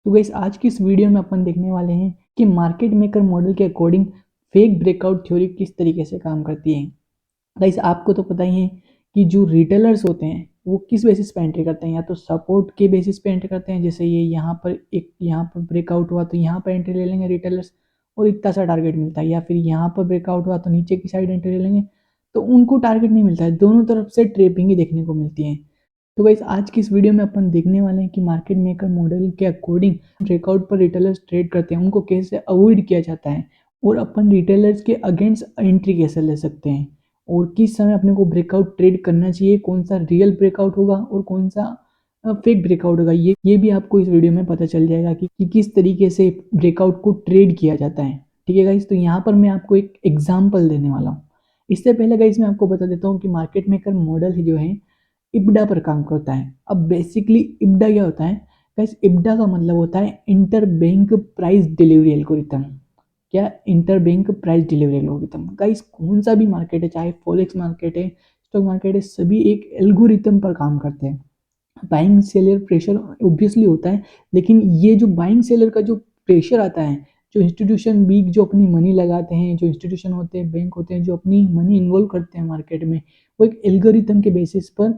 तो गाइस आज की इस वीडियो में अपन देखने वाले हैं कि मार्केट मेकर मॉडल के अकॉर्डिंग फेक ब्रेकआउट थ्योरी किस तरीके से काम करती है। गाइस आपको तो पता ही है कि जो रिटेलर्स होते हैं वो किस बेसिस पे एंट्री करते हैं, या तो सपोर्ट के बेसिस पे एंट्री करते हैं, जैसे ये यहाँ पर ब्रेकआउट हुआ तो यहाँ पर एंट्री ले लेंगे रिटेलर्स और इतना सा टारगेट मिलता है, या फिर यहाँ पर ब्रेकआउट हुआ तो नीचे की साइड एंट्री ले लेंगे तो उनको टारगेट नहीं मिलता है। दोनों तरफ से ट्रेपिंग ही देखने को मिलती है। तो गाइस आज की इस वीडियो में अपन देखने वाले हैं कि मार्केट मेकर मॉडल के अकॉर्डिंग ब्रेकआउट पर रिटेलर्स ट्रेड करते हैं उनको कैसे अवॉइड किया जाता है, और अपन रिटेलर्स के अगेंस्ट एंट्री कैसे ले सकते हैं, और किस समय अपने को ब्रेकआउट ट्रेड करना चाहिए, कौन सा रियल ब्रेकआउट होगा और कौन सा फेक ब्रेकआउट होगा। ये भी आपको इस वीडियो में पता चल जाएगा कि किस तरीके से ब्रेकआउट को ट्रेड किया जाता है। ठीक है गाइस, तो यहाँ पर मैं आपको एक एग्जाम्पल देने वाला हूँ। इससे पहले गाइस मैं आपको बता देता हूँ कि मार्केट मेकर मॉडल जो है इब्डा पर काम करता है। अब बेसिकली इब्डा क्या होता है गाइस? इब्डा का मतलब होता है inter bank price delivery algorithm. क्या? Inter bank price delivery algorithm. Guys कौन सा भी मार्केट है, चाहे फॉरेक्स मार्केट है, स्टॉक मार्केट है, सभी एक एल्गोरिथम पर काम करते हैं। बाइंग सेलर प्रेशर ऑब्वियसली होता है, लेकिन ये जो बाइंग सेलर का जो प्रेशर आता है, जो इंस्टीट्यूशन बिग जो अपनी मनी लगाते हैं, जो इंस्टीट्यूशन होते हैं, बैंक होते हैं, जो अपनी मनी इन्वॉल्व करते हैं मार्केट में, वो एक एल्गोरिथम के बेसिस पर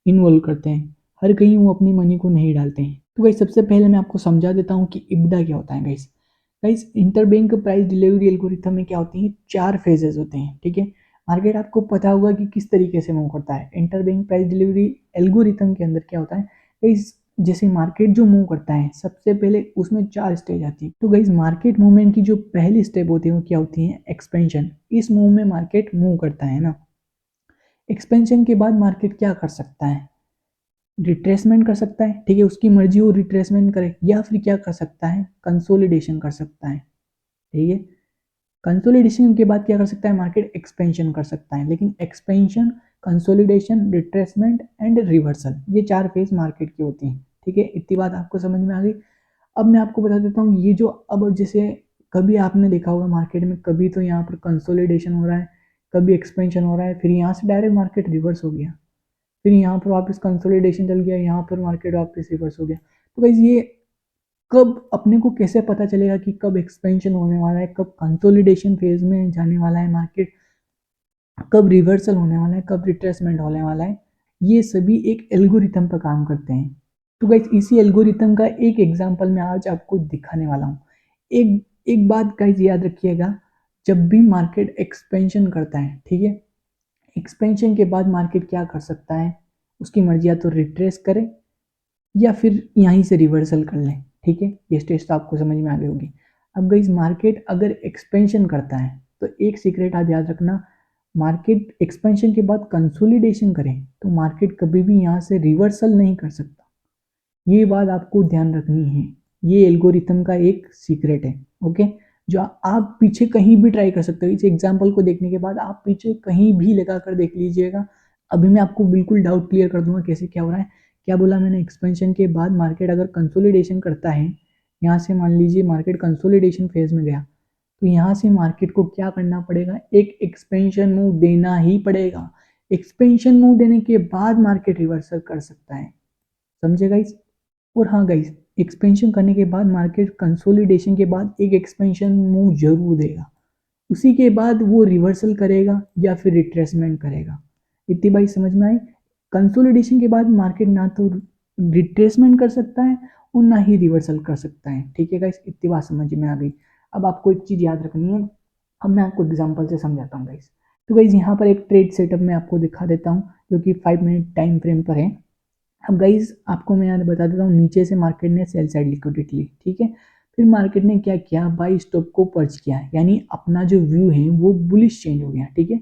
इन्वॉल्व करते हैं। हर कहीं वो अपनी मनी को नहीं डालते हैं। तो गाइस सबसे पहले मैं आपको समझा देता हूँ कि इब्डा क्या होता है। Guys guys interbank price delivery algorithm में क्या होती है, 4 फेजेस होते हैं। ठीक है, मार्केट आपको पता होगा कि किस तरीके से मूव करता है। इंटरबैंक प्राइस डिलीवरी एल्गोरिथम के अंदर क्या होता है गाइस, जैसे मार्केट जो मूव करता है सबसे पहले उसमें 4 स्टेज आती है। तो गाइस मार्केट मूवमेंट की जो पहली स्टेप होती है वो क्या होती है, एक्सपेंशन। इस मूव में मार्केट मूव करता है ना। एक्सपेंशन के बाद मार्केट क्या कर सकता है, रिट्रेसमेंट कर सकता है। ठीक है, उसकी मर्जी हो रिट्रेसमेंट करे, या फिर क्या कर सकता है, कंसोलिडेशन कर सकता है। ठीक है, कंसोलिडेशन के बाद क्या कर सकता है, मार्केट एक्सपेंशन कर सकता है। लेकिन expansion, consolidation, retracement and reversal, ये 4 फेज मार्केट की होती हैं। ठीक है, इतनी बात आपको समझ में आ गई। अब मैं आपको बता देता हूँ ये जो, अब जैसे कभी आपने देखा होगा मार्केट में, कभी तो यहाँ पर कंसोलिडेशन हो रहा है, कभी एक्सपेंशन हो रहा है, फिर यहाँ से डायरेक्ट मार्केट रिवर्स हो गया, फिर यहाँ पर वापस कंसोलिडेशन चल गया, यहाँ पर मार्केट वापस रिवर्स हो गया। तो गाइस ये कब अपने को कैसे पता चलेगा कि कब एक्सपेंशन होने वाला है, कब कंसोलिडेशन फेज में जाने वाला है मार्केट, कब रिवर्सल होने वाला है, कब रिट्रेसमेंट होने वाला है? ये सभी एक एल्गोरिथम पर काम करते हैं। तो गाइस इसी एल्गोरिथम का एक एग्जांपल मैं आज आपको दिखाने वाला हूँ। एक एक बात गाइस याद रखिएगा, जब भी मार्केट एक्सपेंशन करता है, ठीक है, एक्सपेंशन के बाद मार्केट क्या कर सकता है, उसकी मर्जी, या तो रिट्रेस करे या फिर यहीं से रिवर्सल कर लें। ठीक है, ये स्टेज तो आपको समझ में आ गई होगी। अब गाइस मार्केट अगर एक्सपेंशन करता है तो एक सीक्रेट आप याद रखना, मार्केट एक्सपेंशन के बाद कंसोलिडेशन करें तो मार्केट कभी भी यहाँ से रिवर्सल नहीं कर सकता। ये बात आपको ध्यान रखनी है। ये एल्गोरिथम का एक सीक्रेट है। ओके, जो आप पीछे कहीं भी ट्राई कर सकते हो। इस एग्जांपल को देखने के बाद आप पीछे कहीं भी लगा कर देख लीजिएगा। अभी मैं आपको बिल्कुल डाउट क्लियर कर दूंगा कैसे क्या हो रहा है। क्या बोला मैंने, एक्सपेंशन के बाद मार्केट अगर कंसोलिडेशन करता है, यहाँ से मान लीजिए मार्केट कंसोलिडेशन फेज में गया, तो यहाँ से मार्केट को क्या करना पड़ेगा, एक एक्सपेंशन मूव देना ही पड़ेगा। एक्सपेंशन मूव देने के बाद मार्केट रिवर्सल कर सकता है। समझे गाइस? और हाँ गाइस, एक्सपेंशन करने के बाद मार्केट कंसोलिडेशन के बाद एक एक्सपेंशन मूव जरूर देगा, उसी के बाद वो रिवर्सल करेगा या फिर रिट्रेसमेंट करेगा। इतनी बात समझ में आई? कंसोलिडेशन के बाद मार्केट ना तो रिट्रेसमेंट कर सकता है और ना ही रिवर्सल कर सकता है। ठीक है गाइस, इतनी बात समझ में आ गई। अब आपको एक चीज याद रखनी है। अब मैं आपको एग्जांपल से समझाता हूँ गाइस। तो गाइस यहाँ पर एक ट्रेड सेटअप मैं आपको दिखा देता हूँ जो कि 5 मिनट टाइम फ्रेम पर है। अब गाइज आपको मैं यहाँ बता देता हूँ, नीचे से मार्केट ने सेल साइड लिक्विडिटी ली। ठीक है, फिर मार्केट ने क्या किया, बाई स्टॉप को पर्च किया, यानी अपना जो व्यू है वो बुलिश चेंज हो गया। ठीक है,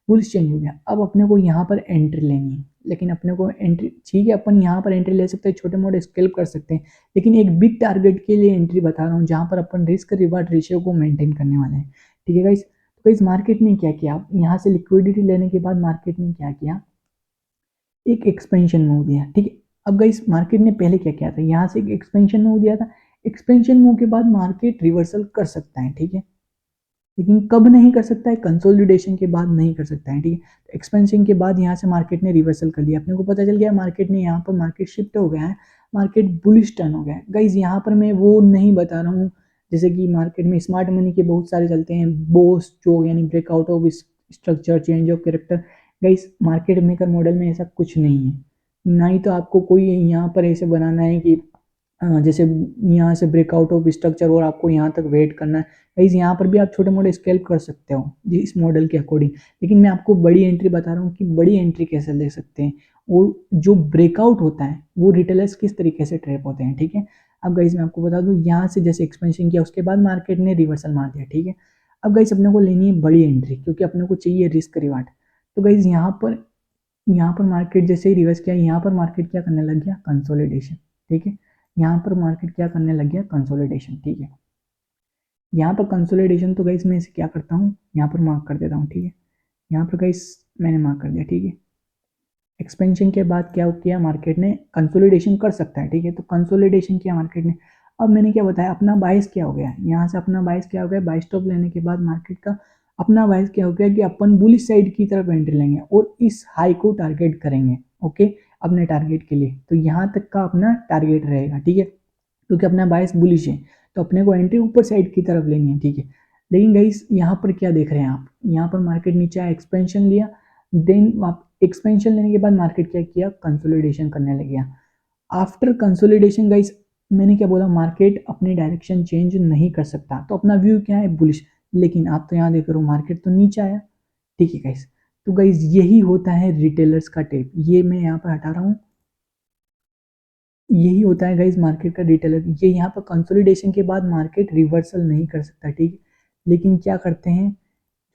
बुलिश चेंज हो गया। अब अपने को यहाँ पर एंट्री लेनी है, लेकिन अपने को एंट्री, ठीक है, अपन यहाँ पर एंट्री ले सकते हैं, छोटे मोटे स्केल्प कर सकते हैं, लेकिन एक बिग टारगेट के लिए एंट्री बता रहा हूँ जहाँ पर अपन रिस्क रिवार्ड रेशियो को मेंटेन करने वाले हैं। ठीक है गाइस, तो गाइस मार्केट ने क्या किया, यहाँ से लिक्विडिटी लेने के बाद मार्केट ने क्या किया, एक एक्सपेंशन मूव दिया। ठीक है, अब गाइस मार्केट ने पहले क्या किया था, यहाँ से एक एक्सपेंशन मूव दिया था। एक्सपेंशन मूव के बाद मार्केट रिवर्सल कर सकता है। ठीक है, लेकिन कब नहीं कर सकता है, कंसोलिडेशन के बाद नहीं कर सकता है, ठीक है। तो एक्सपेंशन के बाद यहाँ से मार्केट ने रिवर्सल कर लिया, अपने को पता चल गया मार्केट ने यहाँ पर मार्केट शिफ्ट हो गया है, मार्केट बुलिश टर्न हो गया है। गाइज यहाँ पर मैं वो नहीं बता रहा हूँ जैसे कि मार्केट में स्मार्ट मनी के बहुत सारे चलते हैं, बोस जो यानी breakout of structure, change of character. Guys market maker model में ऐसा कुछ नहीं है, ना ही तो आपको कोई यहाँ पर ऐसे बनाना है कि जैसे यहाँ से ब्रेकआउट ऑफ स्ट्रक्चर और आपको यहाँ तक वेट करना है। गाइस यहाँ पर भी आप छोटे मोटे स्केल्प कर सकते हो जी इस मॉडल के अकॉर्डिंग, लेकिन मैं आपको बड़ी एंट्री बता रहा हूँ कि बड़ी एंट्री कैसे ले सकते हैं और जो ब्रेकआउट होता है वो रिटेलर्स किस तरीके से ट्रैप होते हैं, ठीक है। अब गाइस मैं आपको बता दूँ, यहाँ से जैसे एक्सपेंशन किया उसके बाद मार्केट ने रिवर्सल मार दिया, ठीक है। अब गाइस अपने को लेनी है बड़ी एंट्री, क्योंकि अपने को चाहिए रिस्क रिवार्ड। तो गाइस यहाँ पर मार्केट जैसे ही रिवर्स किया, यहाँ पर मार्केट क्या करने लग गया, कंसोलिडेशन, ठीक है। यहाँ पर मार्केट क्या करने लग गया, कंसोलिडेशन, ठीक है। यहाँ पर कंसोलिडेशन तो गाइस मैं इसे क्या करता हूँ, यहाँ पर मार्क कर देता हूँ, ठीक है। यहाँ पर गाइस मैंने मार्क कर दिया, ठीक है। एक्सपेंशन के बाद क्या किया मार्केट ने, कंसोलिडेशन कर सकता है, ठीक है। तो कंसोलिडेशन किया मार्केट ने। अब मैंने क्या बताया, अपना बाइस क्या हो गया, यहाँ से अपना बाइस क्या हो गया, बाई स्टॉप लेने के बाद मार्केट का अपना बाइस क्या हो गया कि अपन बुलिश साइड की तरफ एंट्री लेंगे और इस हाई को टारगेट करेंगे, ओके, अपने टारगेट के लिए। तो यहाँ तक का अपना टारगेट रहेगा, ठीक है, क्योंकि अपना बाइस बुलिश है, तो अपने को एंट्री ऊपर साइड की तरफ लेनी है, ठीक है। लेकिन गाइस यहाँ पर क्या देख रहे हैं आप, यहाँ पर मार्केट नीचे आया, एक्सपेंशन लिया, देन आप एक्सपेंशन लेने के बाद मार्केट क्या किया, कंसोलिडेशन करने लग गया। आफ्टर कंसोलिडेशन गाइस मैंने क्या बोला, मार्केट अपनी डायरेक्शन चेंज नहीं कर सकता, तो अपना व्यू क्या है, बुलिश। लेकिन आप तो यहाँ देख रहे हो मार्केट तो नीचे आया, ठीक है गाइस। तो गाइस यही होता है रिटेलर्स का टेप, ये मैं यहाँ पर हटा रहा हूँ, यही होता है गाइज मार्केट का रिटेलर। ये यहाँ पर कंसोलिडेशन के बाद मार्केट रिवर्सल नहीं कर सकता, ठीक है। लेकिन क्या करते हैं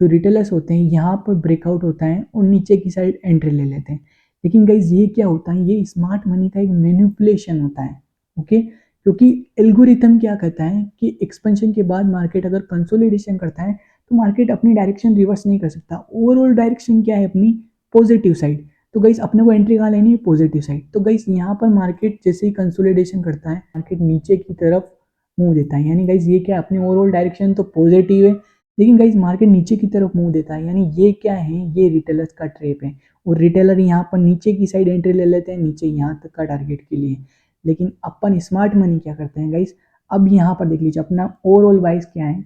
जो रिटेलर्स होते हैं, यहाँ पर ब्रेकआउट होता है और नीचे की साइड एंट्री ले लेते हैं। लेकिन गाइज ये क्या होता है, ये स्मार्ट मनी का एक मैनिपुलेशन होता है, ओके। क्योंकि एल्गोरिथम क्या कहता है कि एक्सपेंशन के बाद मार्केट अगर कंसोलिडेशन करता है तो मार्केट अपनी डायरेक्शन रिवर्स नहीं कर सकता, ओवरऑल डायरेक्शन क्या है अपनी, पॉजिटिव साइड। तो गाइस अपने को एंट्री कहाँ लेनी है, पॉजिटिव साइड। तो गाइस यहाँ पर मार्केट जैसे ही कंसोलिडेशन करता है, मार्केट नीचे की तरफ मुंह देता है, यानी गाइस ये क्या है, अपनी ओवरऑल डायरेक्शन तो पॉजिटिव है, लेकिन गाइस मार्केट नीचे की तरफ मुंह देता है, यानी ये क्या है, ये रिटेलर्स का ट्रेप है। और रिटेलर यहाँ पर नीचे की साइड एंट्री ले लेते हैं, नीचे यहाँ तक का टारगेट के लिए। लेकिन अपन स्मार्ट मनी क्या करते हैं गाइस, अब यहाँ पर देख लीजिए अपना ओवरऑल वाइज क्या है,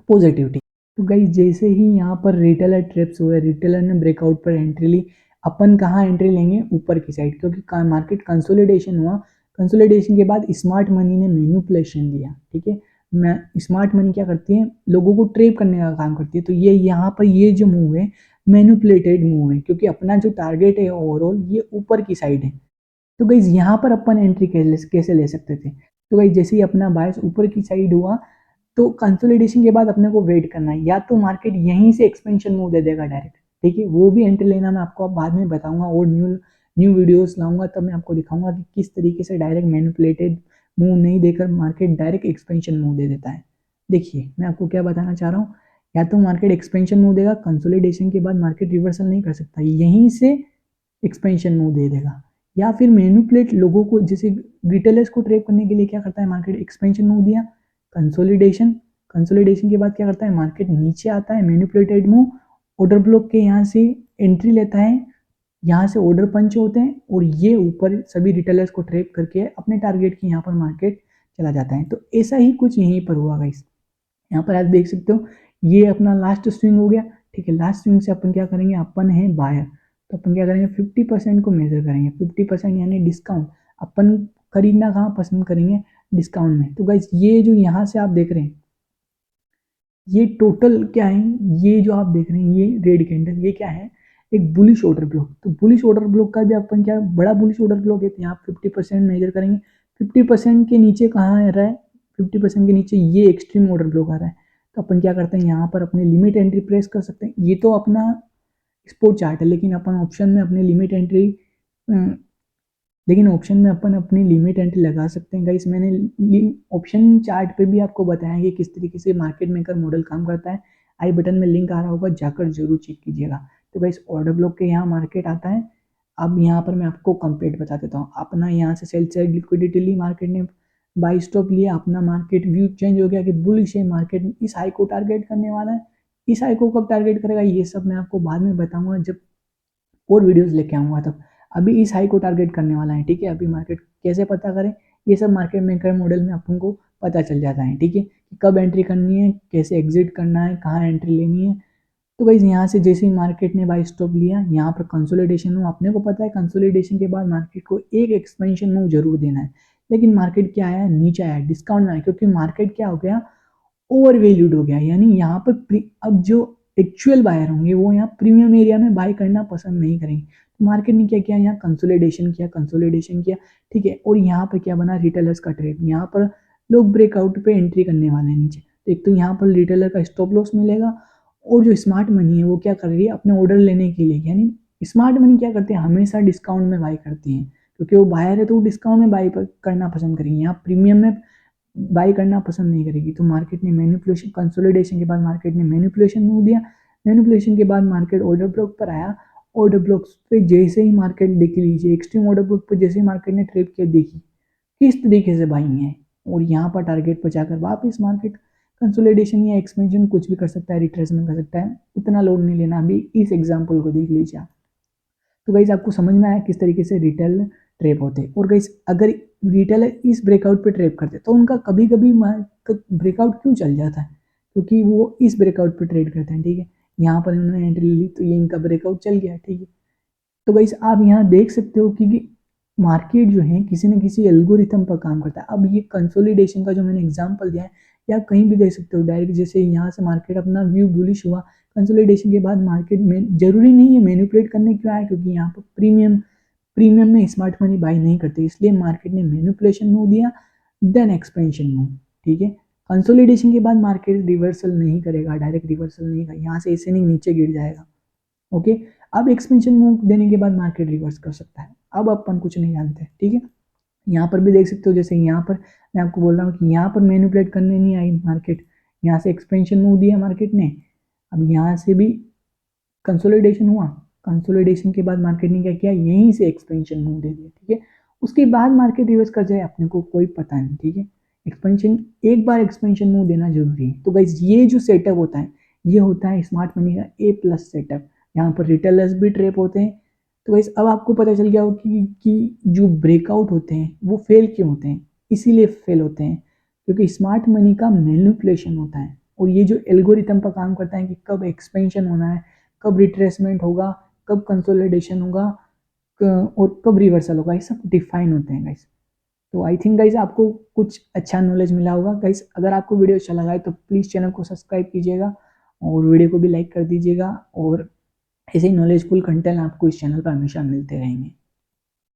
पॉजिटिविटी। तो गाइस जैसे ही यहाँ पर रिटेलर ट्रिप्स हुए, रिटेलर ने ब्रेकआउट पर एंट्री ली, अपन कहाँ एंट्री लेंगे, ऊपर की साइड, क्योंकि मार्केट कंसोलिडेशन हुआ। कंसोलिडेशन के बाद स्मार्ट मनी ने मैनिपुलेशन दिया, ठीक है। मैं स्मार्ट मनी क्या करती है, लोगों को ट्रेप करने का काम करती है। तो ये यहाँ पर ये जो मूव है मैनिपुलेटेड मूव है, क्योंकि अपना जो टारगेट है ओवरऑल ये ऊपर की साइड है। तो गाइज यहाँ पर अपन एंट्री कैसे ले सकते थे, तो गाइज जैसे ही अपना बायस ऊपर की साइड हुआ, तो कंसोलिडेशन के बाद अपने को वेट करना है, या तो मार्केट यहीं से एक्सपेंशन मूव दे देगा डायरेक्ट, ठीक है। वो भी एंट्री लेना मैं आपको बाद में बताऊंगा, और न्यू न्यू वीडियोस लाऊंगा, तब मैं आपको दिखाऊंगा कि किस तरीके से डायरेक्ट मैनिपुलेटेड मूव नहीं देकर मार्केट डायरेक्ट एक्सपेंशन मूव दे देता है। देखिए मैं आपको क्या बताना चाह रहा हूँ, या तो मार्केट एक्सपेंशन मूव देगा, कंसोलिडेशन के बाद मार्केट रिवर्सल नहीं कर सकता, यहीं से एक्सपेंशन मूव दे देगा, या फिर मैनिपुलेट लोगों को, जैसे रिटेलर्स को ट्रेप करने के लिए क्या करता है मार्केट, एक्सपेंशन मूव दिया, कंसोलिडेशन, कंसोलिडेशन के बाद क्या करता है मार्केट नीचे आता है, मैनिपुलेटेड मूव, ऑर्डर ब्लॉक के यहाँ से एंट्री लेता है, यहाँ से ऑर्डर पंच होते हैं और ये ऊपर सभी रिटेलर्स को ट्रेप करके अपने टारगेट की यहाँ पर मार्केट चला जाता है। तो ऐसा ही कुछ यहीं पर हुआ गाइस, यहाँ पर आप देख सकते हो ये अपना लास्ट स्विंग हो गया, ठीक है। लास्ट स्विंग से अपन क्या करेंगे, अपन है बायर, तो अपन क्या करेंगे 50% को मेजर करेंगे, 50% यानी डिस्काउंट। अपन खरीदना कहाँ पसंद करेंगे, डिस्काउंट में। तो गाइस ये जो यहाँ से आप देख रहे हैं, ये टोटल क्या है, ये जो आप देख रहे हैं ये रेड कैंडल, ये क्या है, एक बुलिश ऑर्डर ब्लॉक। तो बुलिश ऑर्डर ब्लॉक का भी अपन क्या, बड़ा बुलिश ऑर्डर ब्लॉक है, तो यहाँ 50% मेजर करेंगे। 50% के नीचे कहाँ आ रहा है, 50% के नीचे ये एक्सट्रीम ऑर्डर ब्लॉक आ रहा है। तो अपन क्या करते हैं, यहाँ पर अपने लिमिट एंट्री प्रेस कर सकते हैं। ये तो अपना स्पोर्ट चार्ट है, लेकिन अपन ऑप्शन में अपनी लिमिट एंट्री लेकिन ऑप्शन में अपन अपनी लिमिट एंट्री लगा सकते हैं गाइस। मैंने ऑप्शन चार्ट पे भी आपको बताया कि किस तरीके से मार्केट मेकर मॉडल काम करता है, आई बटन में लिंक आ रहा होगा, जाकर जरूर चेक कीजिएगा। तो गाइस ऑर्डर ब्लॉक के यहाँ मार्केट आता है। अब यहाँ पर मैं आपको कंप्लीट बता देता हूँ, अपना यहाँ से सेल साइड लिक्विडिटी ली मार्केट ने, बाई स्टॉप लिया, अपना मार्केट व्यू चेंज हो गया कि बुलिश है मार्केट, इस हाई को टारगेट करने वाला है, इस हाई को कब टारगेट करेगा ये सब मैं आपको बाद में बताऊंगा जब और वीडियोस लेके आऊंगा तब। अभी इस हाई को टारगेट करने वाला है, ठीक है। अभी मार्केट कैसे पता करें, ये सब मार्केट मेकर मॉडल में अपन को पता चल जाता है, ठीक है, कि कब एंट्री करनी है, कैसे एग्जिट करना है, कहाँ एंट्री लेनी है। तो गाइस यहाँ से जैसे ही मार्केट ने बाई स्टॉप लिया, यहाँ पर कंसोलिडेशन हुआ, अपने को पता है कंसोलिडेशन के बाद मार्केट को एक एक्सपेंशन मूव जरूर देना है, लेकिन मार्केट क्या आया, नीचे आया, डिस्काउंट में आया, क्योंकि मार्केट क्या हो गया, ओवर वैल्यूड हो गया। यानी यहाँ पर अब जो एक्चुअल बायर होंगे वो यहाँ प्रीमियम एरिया में बाय करना पसंद नहीं करेंगे। तो मार्केट ने क्या किया, यहाँ कंसोलिडेशन किया, कंसोलिडेशन किया, ठीक है। और यहाँ पर क्या बना, रिटेलर्स का ट्रेड, यहाँ पर लोग ब्रेकआउट पे एंट्री करने वाले हैं नीचे। तो एक तो यहाँ पर रिटेलर का स्टॉप लॉस मिलेगा, और जो स्मार्ट मनी है वो क्या कर रही है, अपने ऑर्डर लेने के लिए, यानी स्मार्ट मनी क्या करते हैं, हमेशा डिस्काउंट में बाय करती है, क्योंकि वो बायर है तो वो डिस्काउंट में बाय करना पसंद करेंगे, यहाँ प्रीमियम में बाई करना पसंद नहीं करेगी। तो मार्केट ने मैनिपुलेशन, कंसोलिडेशन के बाद मार्केट ने मैनिपुलेशन मूव दिया, मैनिपुलेशन के बाद मार्केट ऑर्डर ब्लॉक पर आया, ऑर्डर ब्लॉक पे जैसे ही मार्केट देख लीजिए, एक्सट्रीम ऑर्डर ब्लॉक पर जैसे ही मार्केट ने ट्रेड किया, देखी किस तरीके से बाइंग है, और यहाँ पर टारगेट पर जाकर वापस मार्केट कंसोलिडेशन या एक्सपेंशन कुछ भी कर सकता है, रिट्रेसमेंट कर सकता है, उतना लोड नहीं लेना। अभी इस एग्जाम्पल को देख लीजिए आप। तो गाइज आपको समझ में आया किस तरीके से रिटेल ट्रेप होते हैं। और गाइज अगर रिटेलर इस ब्रेकआउट पे ट्रेप करते तो उनका कभी कभी ब्रेकआउट क्यों चल जाता है, क्योंकि वो इस ब्रेकआउट पे ट्रेड करते हैं, ठीक है। यहाँ पर इन्होंने एंट्री ली तो ये इनका ब्रेकआउट चल गया, ठीक है। तो गाइस आप यहाँ देख सकते हो कि मार्केट जो है किसी न किसी एल्गोरिथम पर काम करता है। अब ये कंसोलिडेशन का जो मैंने एग्जांपल दिया है, या आप कहीं भी देख सकते हो डायरेक्ट, जैसे यहाँ से मार्केट अपना व्यू बुलिश हुआ, कंसोलिडेशन के बाद मार्केट में जरूरी नहीं है मैनिपुलेट करने क्यों आया, क्योंकि यहाँ पर प्रीमियम में स्मार्ट मनी बाई नहीं करते, इसलिए मार्केट ने मैनिपुलेशन मूव दिया, देन एक्सपेंशन मूव, ठीक है। कंसोलिडेशन के बाद मार्केट रिवर्सल नहीं करेगा, डायरेक्ट रिवर्सल नहीं करेगा, यहाँ से ऐसे नहीं नीचे गिर जाएगा, ओके। अब एक्सपेंशन मूव देने के बाद मार्केट रिवर्स कर सकता है, अब अपन कुछ नहीं जानते, ठीक है। यहाँ पर भी देख सकते हो, जैसे यहाँ पर मैं आपको बोल रहा हूँ कि यहाँ पर मैनिपुलेट करने नहीं आई मार्केट, यहाँ से एक्सपेंशन मूव दिया मार्केट ने, अब यहाँ से भी कंसोलिडेशन हुआ, कंसोलिडेशन के बाद मार्केट ने क्या किया, यहीं से एक्सपेंशन मूव दे दिया, ठीक है। उसके बाद मार्केट रिवर्स कर जाए अपने को कोई पता नहीं, ठीक है। एक्सपेंशन, एक बार एक्सपेंशन मूव देना जरूरी है। तो गाइस ये जो सेटअप होता है, ये होता है स्मार्ट मनी का A+ सेटअप। यहाँ पर रिटेलर्स भी ट्रेप होते हैं। तो गाइस अब आपको पता चल गया हो कि जो ब्रेकआउट होते हैं वो फेल क्यों होते हैं, इसीलिए फेल होते हैं क्योंकि स्मार्ट मनी का मैनिपुलेशन होता है, और ये जो एल्गोरिथम पर काम करता है कि कब एक्सपेंशन होना है, कब रिट्रेसमेंट होगा, कब कंसोलिडेशन होगा, और कब रिवर्सल होगा, ये सब डिफाइन होते हैं गाइस। तो आई थिंक गाइस आपको कुछ अच्छा नॉलेज मिला होगा। गाइस अगर आपको वीडियो अच्छा लगा है तो प्लीज़ चैनल को सब्सक्राइब कीजिएगा, और वीडियो को भी लाइक कर दीजिएगा, और ऐसे ही नॉलेजफुल कंटेंट आपको इस चैनल पर हमेशा मिलते रहेंगे।